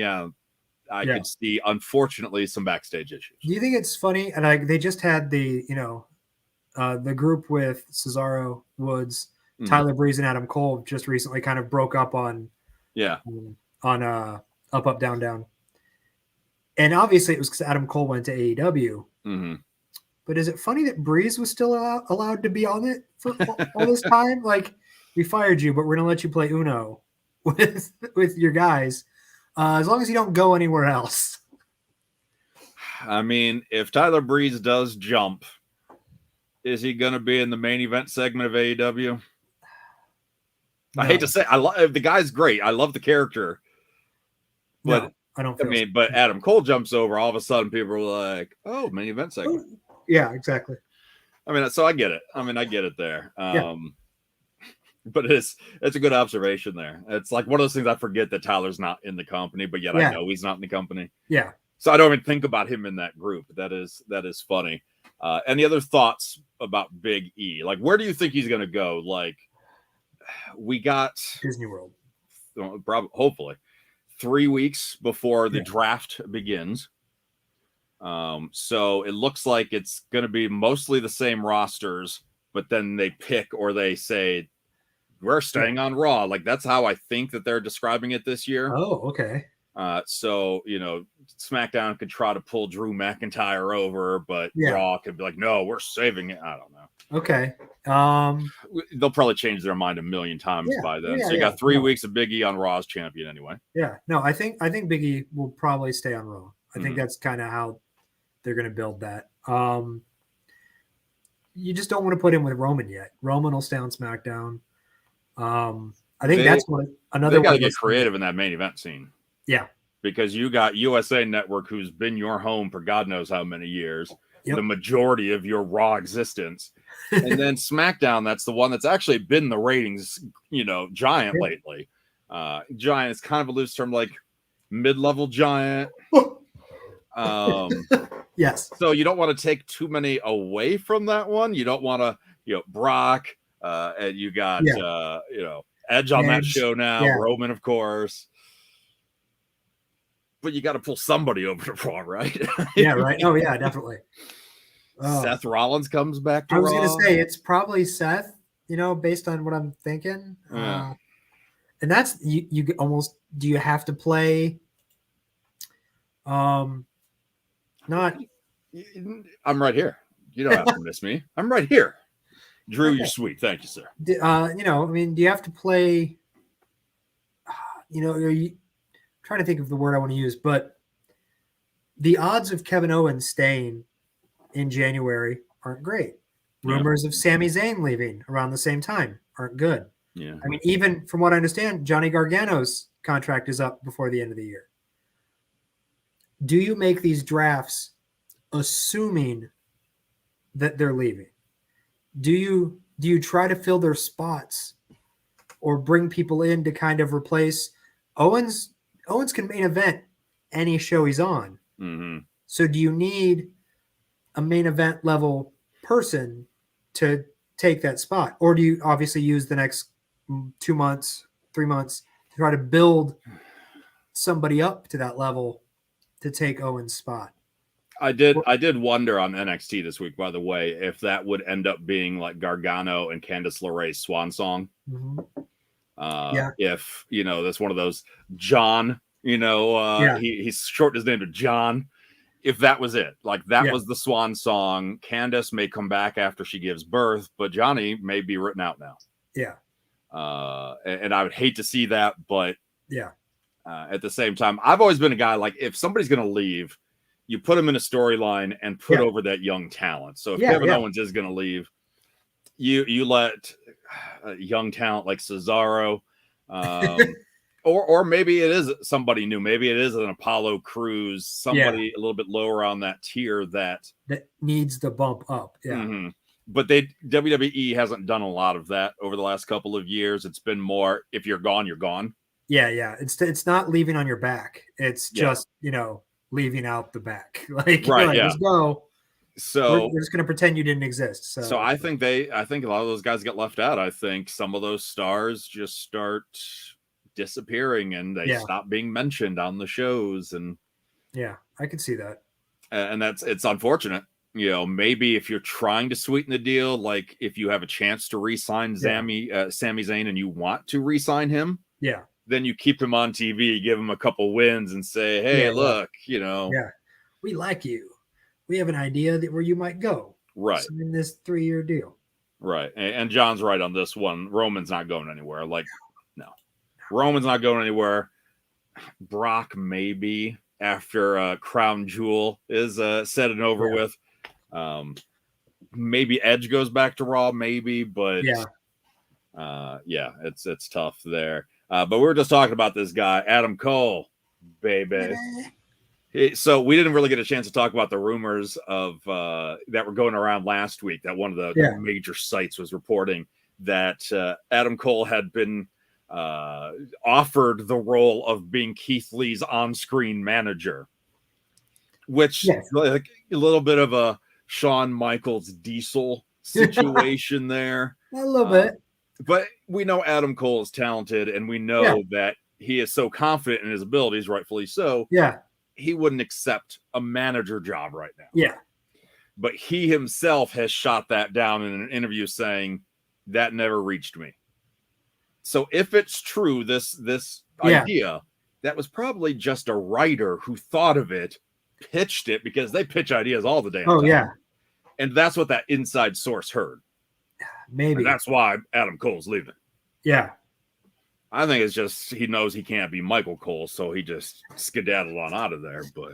I could see, unfortunately, some backstage issues. Do you think it's funny? And they just had the the group with Cesaro, Woods, Tyler Breeze, and Adam Cole just recently kind of broke up on Up Up Down Down, and obviously it was because Adam Cole went to AEW. But is it funny that Breeze was still allowed to be on it for all this time? Like, we fired you, but we're gonna let you play Uno with your guys, as long as you don't go anywhere else. I mean, if Tyler Breeze does jump, is he going to be in the main event segment of AEW? No. I hate to say, the guy's great. I love the character, but no, I don't. But Adam Cole jumps over. All of a sudden, people are like, "Oh, main event segment." Yeah, exactly. I mean, so I get it. I get it there. But it's a good observation there. It's like one of those things I forget that Tyler's not in the company, but yet I know he's not in the company. Yeah. So I don't even think about him in that group. That is funny. Any other thoughts about Big E? Like, where do you think he's going to go? Like, we got Disney World. Probably, hopefully, 3 weeks before the draft begins. So it looks like it's going to be mostly the same rosters, but then they pick or they say, we're staying on Raw. Like, that's how I think that they're describing it this year. Oh, okay. So, SmackDown could try to pull Drew McIntyre over, but Raw could be like, no, we're saving it. I don't know. Okay. They'll probably change their mind a million times by then. So you got 3 weeks of Big E on Raw as champion anyway. Yeah. No, I think Big E will probably stay on Raw. I think that's kind of how they're going to build that. You just don't want to put him with Roman yet. Roman will stay on SmackDown. I think that's another. They got to get creative in that main event scene. Yeah, because you got USA Network, who's been your home for God knows how many years, the majority of your Raw existence, and then SmackDown. That's the one that's actually been the ratings, giant lately. Giant is kind of a loose term, like mid-level giant. Yes. So you don't want to take too many away from that one. You don't want to, Brock. And you got Edge on that show now, Roman, of course. But you got to pull somebody over to Raw, right? Yeah, right. Oh, yeah, definitely. Seth Rollins comes back to Raw. I was going to say it's probably Seth, based on what I'm thinking. And that's you almost. Do you have to play? Not. I'm right here. You don't have to miss me. I'm right here. Drew, you're sweet. Thank you, sir. Do you have to play? Are you trying to think of the word I want to use? But the odds of Kevin Owens staying in January aren't great. Rumors of Sami Zayn leaving around the same time aren't good. Yeah. I mean, even from what I understand, Johnny Gargano's contract is up before the end of the year. Do you make these drafts assuming that they're leaving? Do you try to fill their spots or bring people in to kind of replace Owens? Owens can main event any show he's on. Mm-hmm. So do you need a main event level person to take that spot? Or do you obviously use the next 2 months, 3 months to try to build somebody up to that level to take Owens' spot? I did wonder on NXT this week, by the way, if that would end up being like Gargano and Candice LeRae's swan song. Mm-hmm. If, that's one of those John, he's shortened his name to John. If that was it, like that was the swan song. Candice may come back after she gives birth, but Johnny may be written out now. Yeah. And I would hate to see that, but at the same time, I've always been a guy, like, if somebody's going to leave, you put him in a storyline and put over that young talent. So if Kevin Owens is going to leave, you let a young talent like Cesaro, or maybe it is somebody new. Maybe it is an Apollo Crews, somebody a little bit lower on that tier that needs the bump up. Yeah. Mm-hmm. But WWE hasn't done a lot of that over the last couple of years. It's been more, if you're gone, you're gone. Yeah. It's not leaving on your back. It's just, leaving out the back. Like, just go. So we're just going to pretend you didn't exist. So I think a lot of those guys get left out. I think some of those stars just start disappearing and they stop being mentioned on the shows. And Yeah, I could see that. And it's unfortunate. Maybe if you're trying to sweeten the deal, like if you have a chance to re-sign Sami Zayn and you want to re-sign him, yeah, then you keep him on TV, give him a couple wins, and say, "Hey, look, we like you. We have an idea that where you might go. Right, sign this 3-year deal." Right, and John's right on this one. Roman's not going anywhere. Like, no, Roman's not going anywhere. Brock maybe after Crown Jewel is said and over with. Maybe Edge goes back to Raw, maybe, but it's tough there. But we were just talking about this guy, Adam Cole, baby. So we didn't really get a chance to talk about the rumors of that were going around last week. That one of the major sites was reporting that Adam Cole had been offered the role of being Keith Lee's on-screen manager, which like a little bit of a Shawn Michaels Diesel situation there. A little bit. But we know Adam Cole is talented, and we know that he is so confident in his abilities, rightfully so. Yeah. He wouldn't accept a manager job right now. Yeah. But he himself has shot that down in an interview saying that never reached me. So if it's true, this idea, that was probably just a writer who thought of it, pitched it, because they pitch ideas all the damn time. Yeah. And that's what that inside source heard. Maybe. And that's why Adam Cole's leaving. Yeah. I think it's just he knows he can't be Michael Cole, so he just skedaddled on out of there. But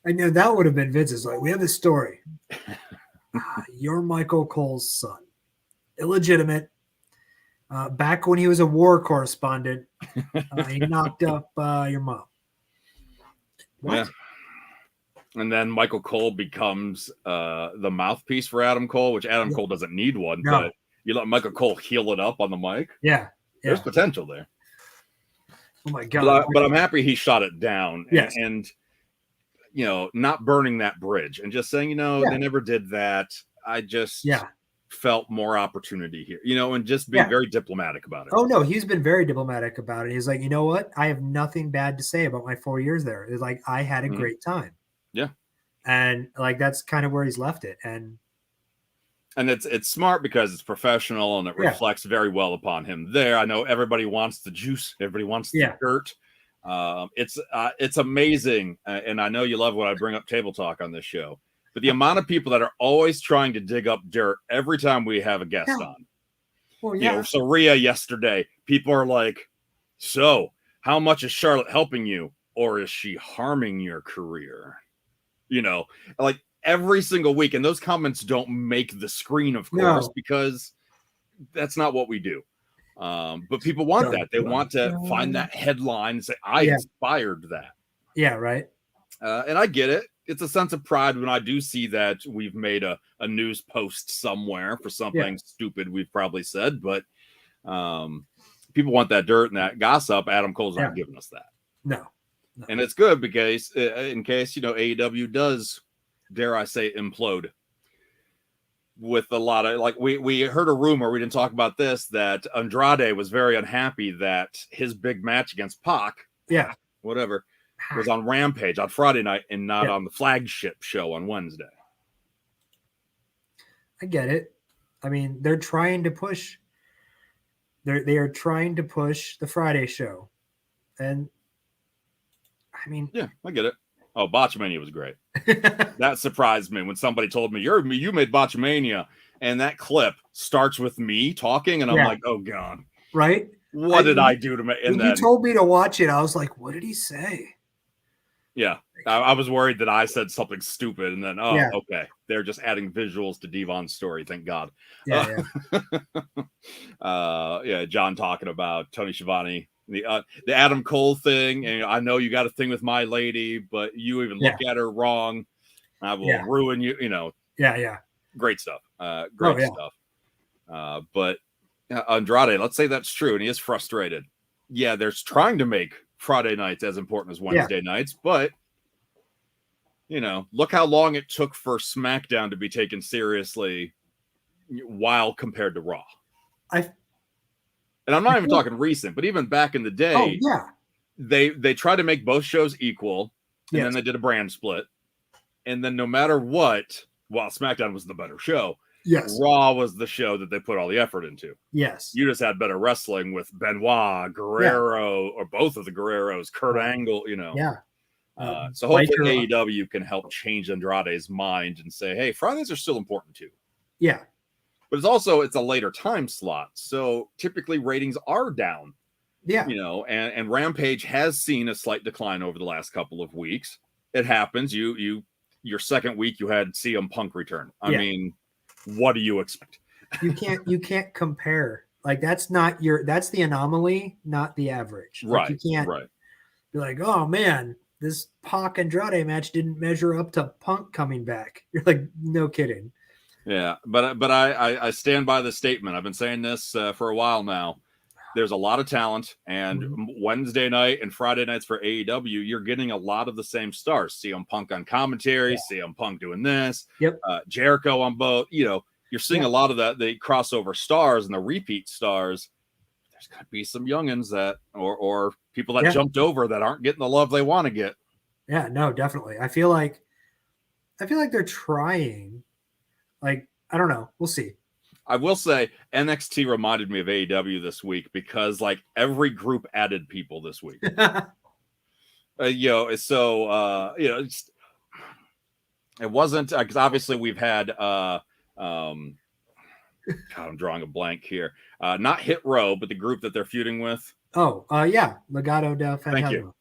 I know that would have been Vince's. Like, we have this story. You're Michael Cole's son. Illegitimate. Back when he was a war correspondent, he knocked up your mom. What? Yeah. And then Michael Cole becomes the mouthpiece for Adam Cole, which Adam Cole doesn't need one, but you let Michael Cole heel it up on the mic. Yeah. There's potential there. Oh my God. But I'm happy he shot it down. Yes. And not burning that bridge and just saying, they never did that. I just felt more opportunity here, and just being very diplomatic about it. Oh, no, he's been very diplomatic about it. He's like, you know what? I have nothing bad to say about my 4 years there. It's like, I had a great time. Yeah. And like, that's kind of where he's left it. And it's smart because it's professional and it reflects very well upon him there. I know everybody wants the juice. Everybody wants the dirt. It's amazing. And I know you love when I bring up table talk on this show, but the amount of people that are always trying to dig up dirt every time we have a guest on. Well, So Rhea yesterday, people are like, so how much is Charlotte helping you, or is she harming your career? Like every single week. And those comments don't make the screen, of course, because that's not what we do. But people want that. They want to find that headline and say, I inspired that. Yeah, right. And I get it. It's a sense of pride when I do see that we've made a news post somewhere for something stupid we've probably said. But people want that dirt and that gossip. Adam Cole's not giving us that. No. And it's good because in case, AEW does, dare I say, implode with a lot of, like, we heard a rumor, we didn't talk about this, that Andrade was very unhappy that his big match against Pac, whatever, was on Rampage on Friday night and not on the flagship show on Wednesday. I get it. I mean, they're trying to push. They are trying to push the Friday show, and I mean, I get it. Oh, Botchamania was great. That surprised me when somebody told me you made Botchamania, and that clip starts with me talking, and I'm like, oh God, right? What did I do to make? And when you told me to watch it, I was like, what did he say? Yeah, I was worried that I said something stupid, and then okay, they're just adding visuals to Devon's story. Thank God. John talking about Tony Schiavone. The Adam Cole thing, and I know you got a thing with my lady, but you even look at her wrong, I will ruin you. Great stuff. Great stuff. But Andrade, let's say that's true, and he is frustrated. Yeah, they're trying to make Friday nights as important as Wednesday nights, but look how long it took for SmackDown to be taken seriously, while compared to Raw. And I'm not even talking recent, but even back in the day, they try to make both shows equal. and then they did a brand split. And then no matter what, while SmackDown was the better show, yes, Raw was the show that they put all the effort into. Yes. You just had better wrestling with Benoit, Guerrero, or both of the Guerreros, Kurt Angle, Yeah. So hopefully AEW can help change Andrade's mind and say, hey, Fridays are still important too. Yeah. But it's a later time slot. So typically ratings are down. Yeah. And Rampage has seen a slight decline over the last couple of weeks. It happens. Your second week you had CM Punk return. I mean, what do you expect? You can't compare. Like that's the anomaly, not the average. Right. Like, you can't be like, oh man, this Pac Andrade match didn't measure up to Punk coming back. You're like, no kidding. Yeah, but I stand by the statement. I've been saying this for a while now. There's a lot of talent, and Wednesday night and Friday nights for AEW, you're getting a lot of the same stars. CM Punk on commentary, CM Punk doing this, Jericho on both. You're seeing a lot of the crossover stars and the repeat stars. There's got to be some youngins that, or people that jumped over that aren't getting the love they want to get. Yeah, no, definitely. I feel like they're trying. Like, I don't know. We'll see. I will say NXT reminded me of AEW this week because like every group added people this week. It wasn't because obviously we've had God, I'm drawing a blank here. Not Hit Row, but the group that they're feuding with. Legado del Fantasma. Thank you.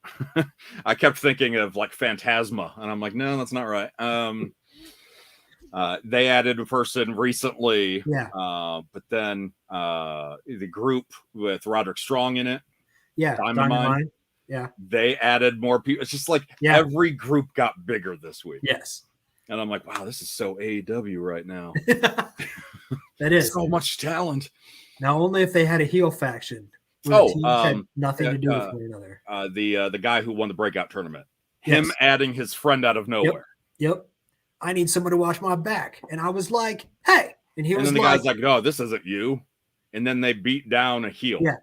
I kept thinking of like Phantasma, and I'm like, no, that's not right. They added a person recently, but then the group with Roderick Strong in it, Dynamite, they added more people. It's just like every group got bigger this week. Yes, and I'm like, wow, this is so AEW right now. That is so much talent. Now, only if they had a heel faction. Had nothing to do with one another. The guy who won the breakout tournament, him adding his friend out of nowhere. Yep. I need someone to watch my back. And I was like, hey. And then the guy's like, no, this isn't you. And then they beat down a heel. Yeah.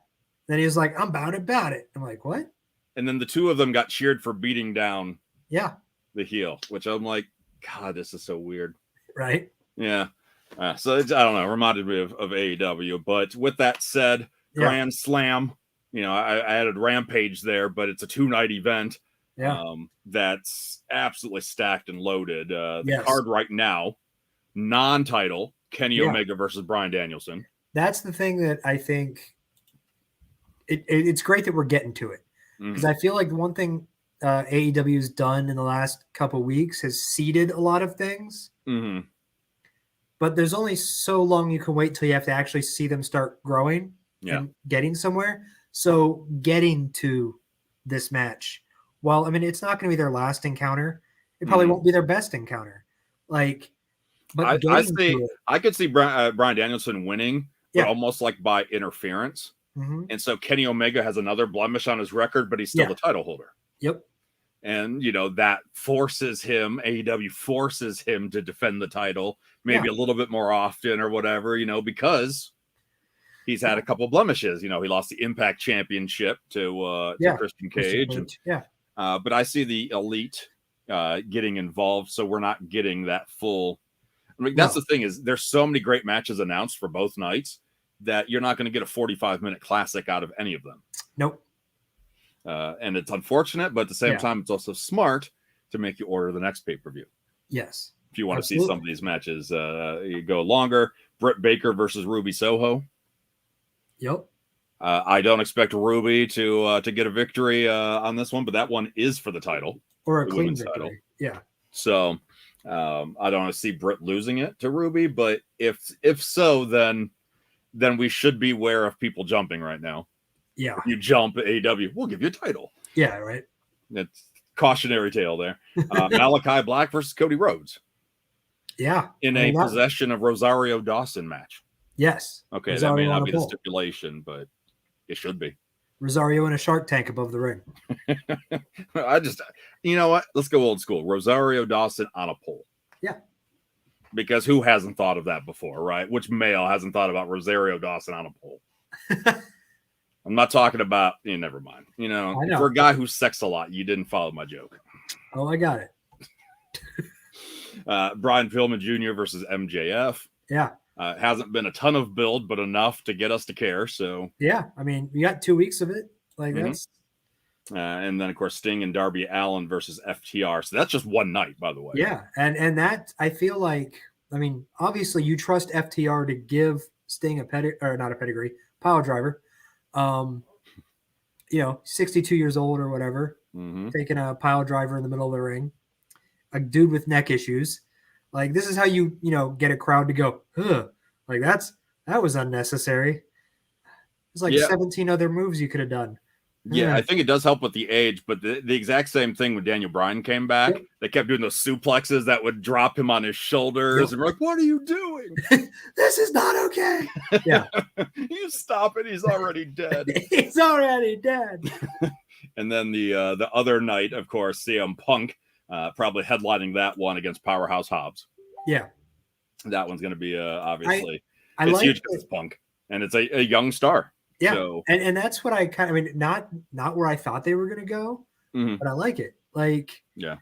Then he was like, I'm about it. I'm like, what? And then the two of them got cheered for beating down the heel, which I'm like, God, this is so weird. Right. Yeah. So I don't know. Reminded me of AEW. But with that said, Grand Slam, I added Rampage there, but it's a 2-night event. Yeah. That's absolutely stacked and loaded. The card right now, non-title, Kenny Omega versus Bryan Danielson. That's the thing that I think it's great that we're getting to it. Because I feel like the one thing AEW has done in the last couple of weeks has seeded a lot of things. Mm-hmm. But there's only so long you can wait till you have to actually see them start growing and getting somewhere. So getting to this match, well, I mean, it's not going to be their last encounter. It probably won't be their best encounter. Like, but I could see Bryan Danielson winning, but almost like by interference. Mm-hmm. And so Kenny Omega has another blemish on his record, but he's still the title holder. Yep. And, that forces him, AEW forces him to defend the title maybe a little bit more often or whatever, because he's had a couple blemishes. He lost the Impact Championship to Christian Cage. But I see the Elite getting involved, so we're not getting that full. I mean, that's the thing is there's so many great matches announced for both nights that you're not going to get a 45-minute classic out of any of them. Nope. And it's unfortunate, but at the same time, it's also smart to make you order the next pay-per-view. Yes. If you want to see some of these matches, you go longer. Britt Baker versus Ruby Soho. Yep. I don't expect Ruby to get a victory on this one, but that one is for the title. Or a clean victory. Title. Yeah. So I don't want to see Britt losing it to Ruby, but if so, then we should be aware of people jumping right now. Yeah. If you jump at AEW, we'll give you a title. Yeah, right. It's cautionary tale there. Malachi Black versus Cody Rhodes. Yeah. In a possession of Rosario Dawson match. Yes. Okay, Rosario that may not be the stipulation, but it should be. Rosario in a shark tank above the ring. You know what? Let's go old school. Rosario Dawson on a pole. Yeah. Because who hasn't thought of that before, right? Which male hasn't thought about Rosario Dawson on a pole? I'm not talking about, never mind. For a guy who sex a lot, you didn't follow my joke. Oh, I got it. Brian Pillman Jr. versus MJF. Yeah. Hasn't been a ton of build, but enough to get us to care. So yeah, I mean, you got 2 weeks of it. Like that's. And then of course Sting and Darby Allin versus FTR. So that's just one night, by the way. Yeah, and that I feel like, I mean, obviously you trust FTR to give Sting a pedigree, pile driver. 62 years old or whatever, taking a pile driver in the middle of the ring, a dude with neck issues. Like this is how you get a crowd to go, ugh. Like that was unnecessary. There's like 17 other moves you could have done. Yeah, I think it does help with the age, but the exact same thing when Daniel Bryan came back. Yep. They kept doing those suplexes that would drop him on his shoulders. Yep. And we're like, what are you doing? This is not okay. Yeah. You stop it. He's already dead. He's already dead. And then the other night, of course, CM Punk probably headlining that one against Powerhouse Hobbs. Yeah. That one's going to be obviously I it's like huge because it's Punk. And it's a young star. Yeah, so, and that's what I kind of, I mean, not where I thought they were going to go, but I like it. Like, yeah,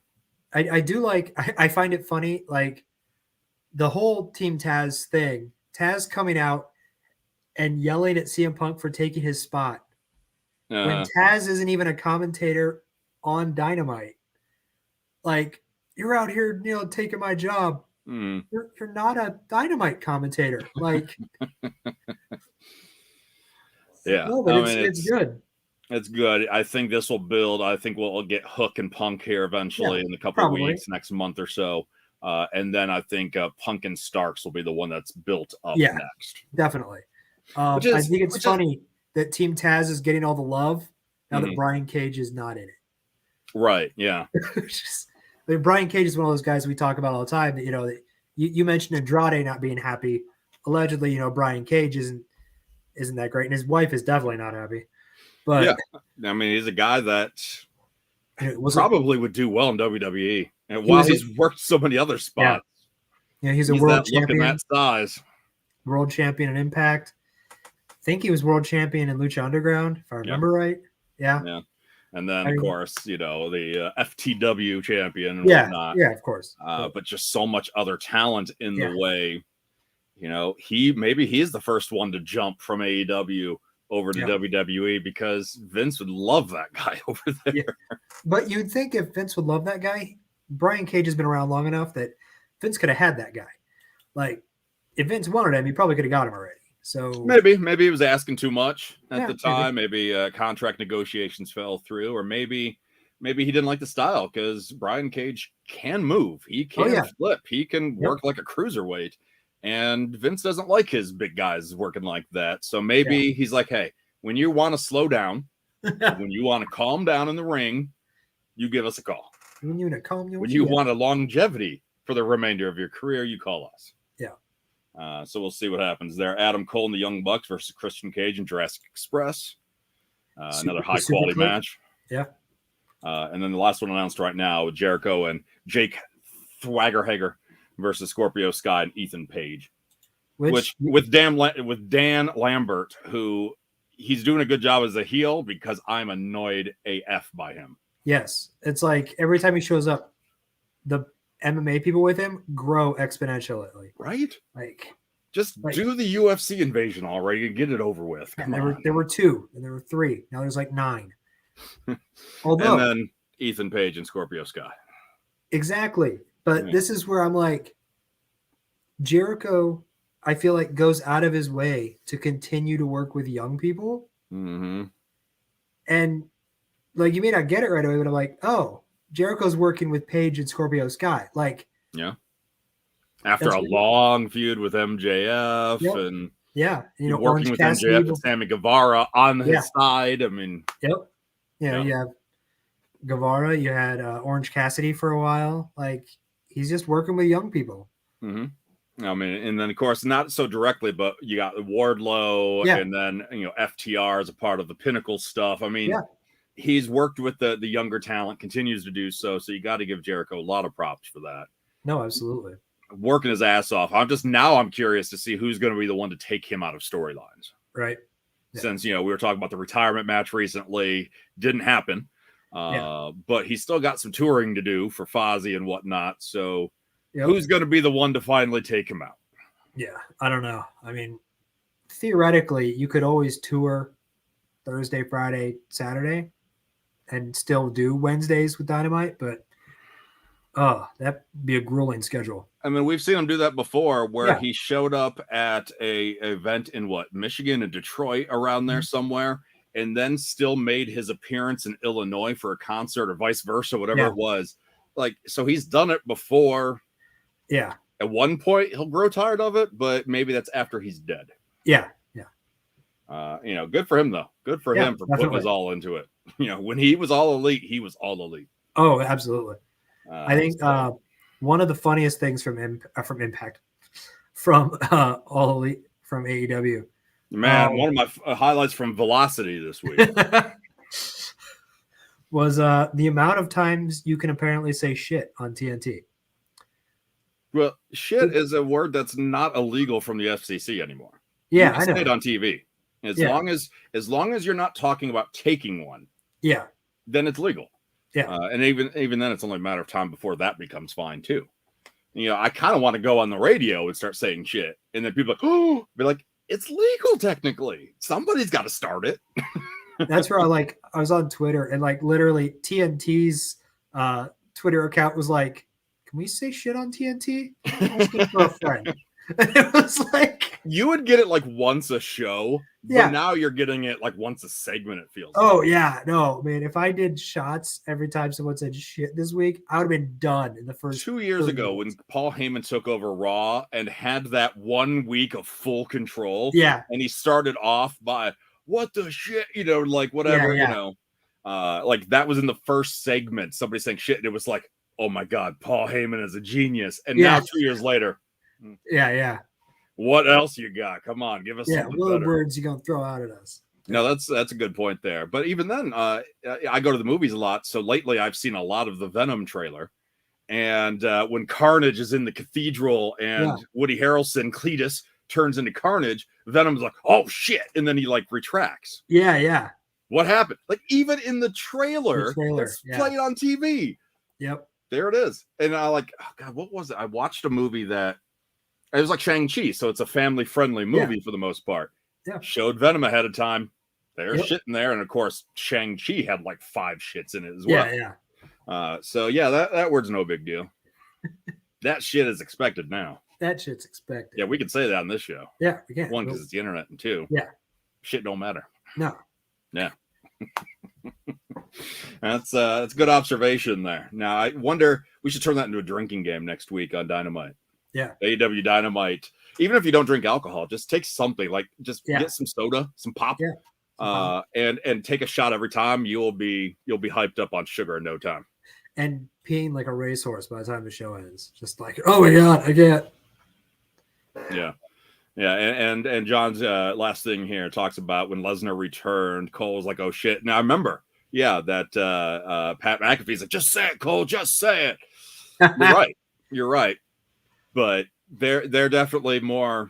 I do like, I find it funny, like the whole Team Taz thing, Taz coming out and yelling at CM Punk for taking his spot when Taz isn't even a commentator on Dynamite. Like, you're out here, taking my job. You're not a Dynamite commentator. Like, yeah, no, but it's good. It's good. I think this will build. I think we'll get Hook and Punk here eventually in a couple of weeks, next month or so. And then I think Punk and Starks will be the one that's built up next. Definitely. I think it's funny that Team Taz is getting all the love now that Brian Cage is not in it. Right. Yeah. Brian Cage is one of those guys we talk about all the time. That you mentioned Andrade not being happy. Allegedly, Brian Cage isn't that great, and his wife is definitely not happy. But yeah, I mean, he's a guy that probably would do well in WWE, and while he's worked so many other spots, he's a world champion. That size, world champion in Impact. I think he was world champion in Lucha Underground, if I remember right. Yeah. And then, of course, the FTW champion and whatnot. Yeah, of course. But just so much other talent in the way. Maybe he is the first one to jump from AEW over to WWE because Vince would love that guy over there. Yeah. But you'd think if Vince would love that guy, Brian Cage has been around long enough that Vince could have had that guy. Like, if Vince wanted him, he probably could have got him already. So maybe he was asking too much at the time. Maybe contract negotiations fell through, or maybe he didn't like the style because Brian Cage can move. He can flip. He can work like a cruiserweight. And Vince doesn't like his big guys working like that. So maybe he's like, hey, when you want to slow down, when you want to calm down in the ring, you give us a call. When you want a longevity for the remainder of your career, you call us. Yeah. So we'll see what happens there. Adam Cole and the Young Bucks versus Christian Cage and Jurassic Express. Another high-quality match. Yeah. And then the last one announced right now, Jericho and Jake Swaggerhager versus Scorpio Sky and Ethan Page, which with Dan Lambert, who he's doing a good job as a heel because I'm annoyed AF by him. Yes, it's like every time he shows up, the MMA people with him grow exponentially. Right? Like, just do the UFC invasion already and get it over with. There were 2, and there were 3. Now there's like 9. Although, and then Ethan Page and Scorpio Sky. Exactly. But this is where I'm like, Jericho, I feel like, goes out of his way to continue to work with young people. Mm-hmm. And, like, you may not get it right away, but I'm like, oh, Jericho's working with Paige and Scorpio Sky. Like, after a long feud with MJF and working Orange with Cassidy MJF and Sammy Guevara on his side. I mean, you have Guevara, you had Orange Cassidy for a while. Like, he's just working with young people. Mm-hmm. I mean, and then of course, not so directly, but you got Wardlow, and then FTR as a part of the Pinnacle stuff. I mean, he's worked with the younger talent, continues to do so. So you got to give Jericho a lot of props for that. No, absolutely. Working his ass off. I'm curious to see who's going to be the one to take him out of storylines. Right. Since we were talking about the retirement match recently, didn't happen. But he's still got some touring to do for Fozzy and whatnot. So Yep. who's going to be the one to finally take him out? Yeah, I don't know. I mean, theoretically, you could always tour Thursday, Friday, Saturday, and still do Wednesdays with Dynamite, but that'd be a grueling schedule. I mean, we've seen him do that before, where he showed up at a event in Michigan and Detroit, around there somewhere, and then still made his appearance in Illinois for a concert, or vice versa, whatever it was. Like, so he's done it before. Yeah. At one point, he'll grow tired of it, but maybe that's after he's dead. Yeah. Good for him, though. Good for him for putting his all into it. When he was all elite, he was all elite. Oh, absolutely. I think one of the funniest things from Impact, from All Elite, from AEW. Man, one of my highlights from Velocity this week was the amount of times you can apparently say shit on TNT. Well, shit is a word that's not illegal from the FCC anymore. Yeah, I know. Say it on TV. As long as you're not talking about taking one, then it's legal. Yeah, and even then, it's only a matter of time before that becomes fine too. I kind of want to go on the radio and start saying shit, and then people be like, it's legal technically. Somebody's got to start it. That's where I was on Twitter, and literally TNT's Twitter account was like, can we say shit on TNT? For a friend. And it was like, you would get it once a show, but now you're getting it once a segment, it feels yeah, no, man, if I did shots every time someone said shit this week, I would have been done in the first 2 years ago when Paul Heyman took over Raw and had that 1 week of full control. Yeah. And he started off by what the shit, whatever, that was in the first segment, somebody saying shit, and it was like, oh my God, Paul Heyman is a genius. And now 2 years later, what else you got? Come on, give us something what better. words you gonna throw out at us? No, that's a good point there. But even then, I go to the movies a lot. So lately I've seen a lot of the Venom trailer. And when Carnage is in the cathedral and Woody Harrelson, Cletus, turns into Carnage, Venom's like, oh shit. And then he retracts. Yeah. What happened? Even in the trailer it's played on TV. Yep. There it is. And I oh God, what was it? I watched a movie that it was like Shang-Chi. So it's a family-friendly movie for the most part. Yeah. Showed Venom ahead of time. There's shit in there. And of course, Shang-Chi had 5 shits in it as well. Yeah. That word's no big deal. That shit is expected now. That shit's expected. Yeah, we can say that on this show. Yeah, we can. 1, because it's the internet, and 2, shit don't matter. No. Yeah. That's a good observation there. Now, I wonder, we should turn that into a drinking game next week on Dynamite. Yeah. AEW Dynamite. Even if you don't drink alcohol, just take something, get some soda, some pop, and take a shot every time. You'll be hyped up on sugar in no time. And peeing like a racehorse by the time the show ends. Just oh my God, I can't. Yeah. Yeah, and John's last thing here talks about when Lesnar returned, Cole was like, oh shit. Now I remember, that Pat McAfee's like, just say it, Cole, just say it. You're right. But they're definitely more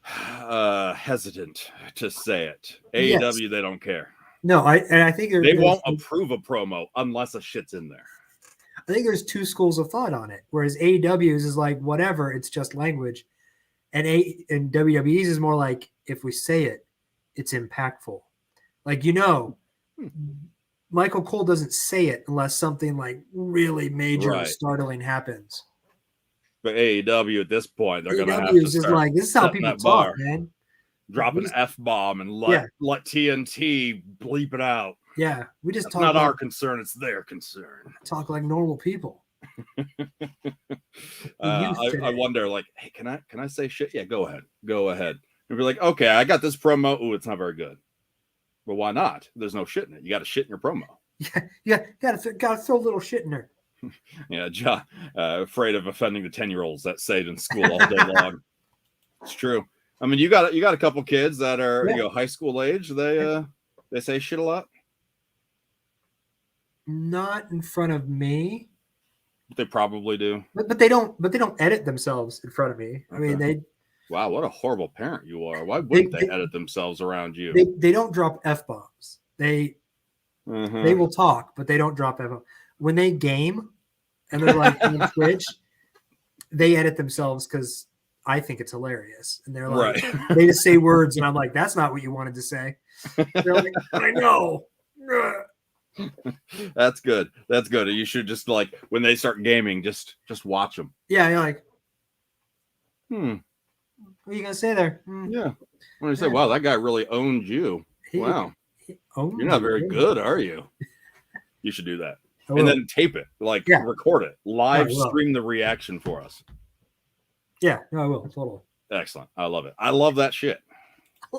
hesitant to say it. AEW, they don't care. No, I think they won't approve a promo unless a shit's in there. I think there's 2 schools of thought on it. Whereas AEW's is whatever, it's just language. And WWE's is more if we say it, it's impactful. Michael Cole doesn't say it unless something really major or startling happens. But AEW at this point, they're going to have to start this is how people talk, man. Drop an F-bomb and let TNT bleep it out. Yeah, we just talk. Not our concern; it's their concern. Talk like normal people. I wonder, hey, can I say shit? Yeah, go ahead. And be like, okay, I got this promo. Ooh, it's not very good. Well, why not? There's no shit in it. You got to shit in your promo. Yeah, gotta throw a little shit in there. Yeah, John, afraid of offending the 10-year-olds that say it in school all day long. It's true. I mean, you got a couple kids that are high school age. They say shit a lot. Not in front of me. They probably do. But they don't edit themselves in front of me. I mean, they. Wow, what a horrible parent you are. Why wouldn't they edit themselves around you? They don't drop F-bombs. They They will talk, but they don't drop F. When they game and they're like on Twitch, they edit themselves because I think it's hilarious. And they're like, they just say words, and I'm like, that's not what you wanted to say. They're like, I know. That's good. That's good. You should just like when they start gaming, just watch them. Yeah, you're like, what are you gonna say there? Yeah. When you say, wow, that guy really owned you. Wow. You're not very good, are you? You should do that. And then tape it, like record it, live stream the reaction for us. Yeah, no, I will. Totally. Excellent. I love it. I love that shit.